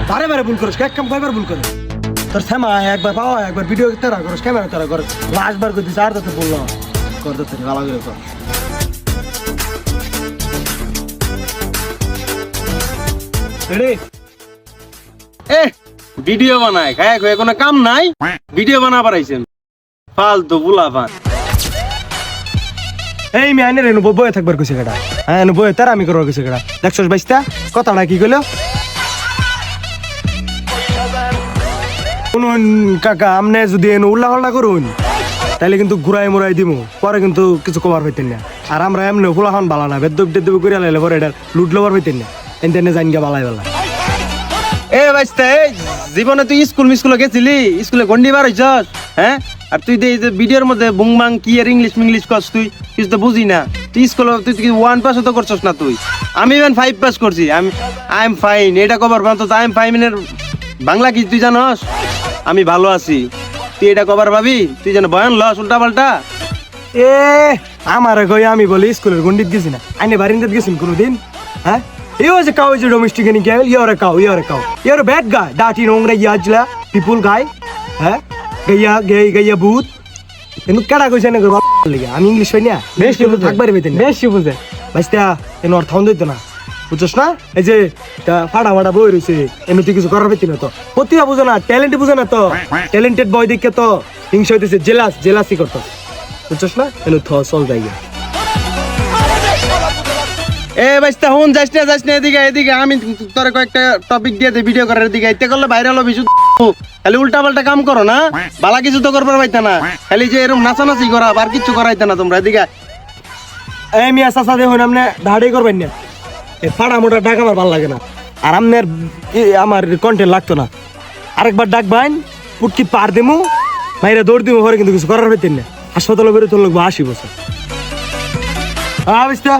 বারে বারে ভুল করিস এক কাম কয়বার ভুল করে তোর শ্যামা একবার পাওয়া একবার ভিডিও তারা করিস ক্যামেরা তারা করে লাস্টবার করে দিস আর তো বললাম কর তো ভালো করে কর ভিডিও বানায় খায় খায় কোনো কাম নাই ভিডিও বানা পারাইছেন ফালতু বুলাফান এই আমি আইনে রেনু বয়ে থাকবার কইছে কেডা হ্যাঁ এনু বয়ে তার আমি করবার কইছে কেডা দেখছস বাইস্তা কথাটা কি কইলো শুনুন কাকা আমনে যদি এনু উল্লা হল্লা করুন তাহলে কিন্তু ঘুরাই মুরাই দিমু পরে কিন্তু কিছু কভার হইতেন না আর আমরা এমনি ফুলা খান বালা না বেদ্য টেদ্য করে লাইলে পরে এটা লুট লবার হইতেন না এনতেনে জান গিয়া বালাই বালা এ বাইস্তা এই জীবনে তুই স্কুলে গেছিলি স্কুলে গন্ডি বার হইছস হ্যাঁ আর তুই এই যে ভিডিওর মধ্যে বুংবাং কি আর ইংলিশ কস তুই কিছু তো বুঝি না তুই স্কুলে তুই 1 পাস তো করছস না তুই আমি ইভেন 5 পাস করছি আই এম ফাইন এটা কভার পান তো আই এম ফাইন এর বাংলা কি তুই জানস আমি ভালো আছি তুই এটা কভার ভাবি তুই জানো বয়ান লস উল্টা পাল্টা এ আমারে কই আমি বলি স্কুলের গন্ডিত গেছি না আইনে বারিন্দাত গেছিন কোনোদিন হ্যাঁ He was a cow is a domestic and you're a cow. You're a bad guy. Dirty nongra yajla people guy. Huh? Gaya boot. Enu kada কইছেন না বাপ লাগা আমি ইংলিশ হই না বেশি বুঝে একবারে বেতেন বেশি বুঝে বাইস্তা এন অর্থ হইতো না বুঝছস না এই যে ফাড়া ফাড়া বই রইছে এমনি তুই কিছু করার বেতেন না তো প্রতিভা বুঝো না ট্যালেন্ট বুঝো না তো ট্যালেন্টেড বয় দেখে তো হিংসা হইতেছে জেলাসি করতো বুঝছস না এনু থ চল যাইয়া এ বাইস্তা হুন যাইস না এদিকে আমি তোরে কয়েকটা টপিক দিয়ে দে ভিডিও করার দিকে এতে করলে ভাইরাল হবে শুধু খালি উল্টা পাল্টা কাম করো না বালা কিছু তো করবার পাইতা না খালি যে এরকম নাচানাচি করা আর কিছু করাইতা না তোমরা এদিকে এই মিয়া চাচা দেখুন আপনি দাড়ি করবেন না এই ফাড়া মোটা ডাক আমার ভালো লাগে না আর আপনার আমার কন্টেন্ট লাগতো না আরেকবার ডাক বাইন পুটকি পার দিমু মাইরা দৌড় দিমু ঘরে কিন্তু কিছু করার পাইতেন না হাসপাতালে বেরোতে লাগবো 80 বছর বিস্তা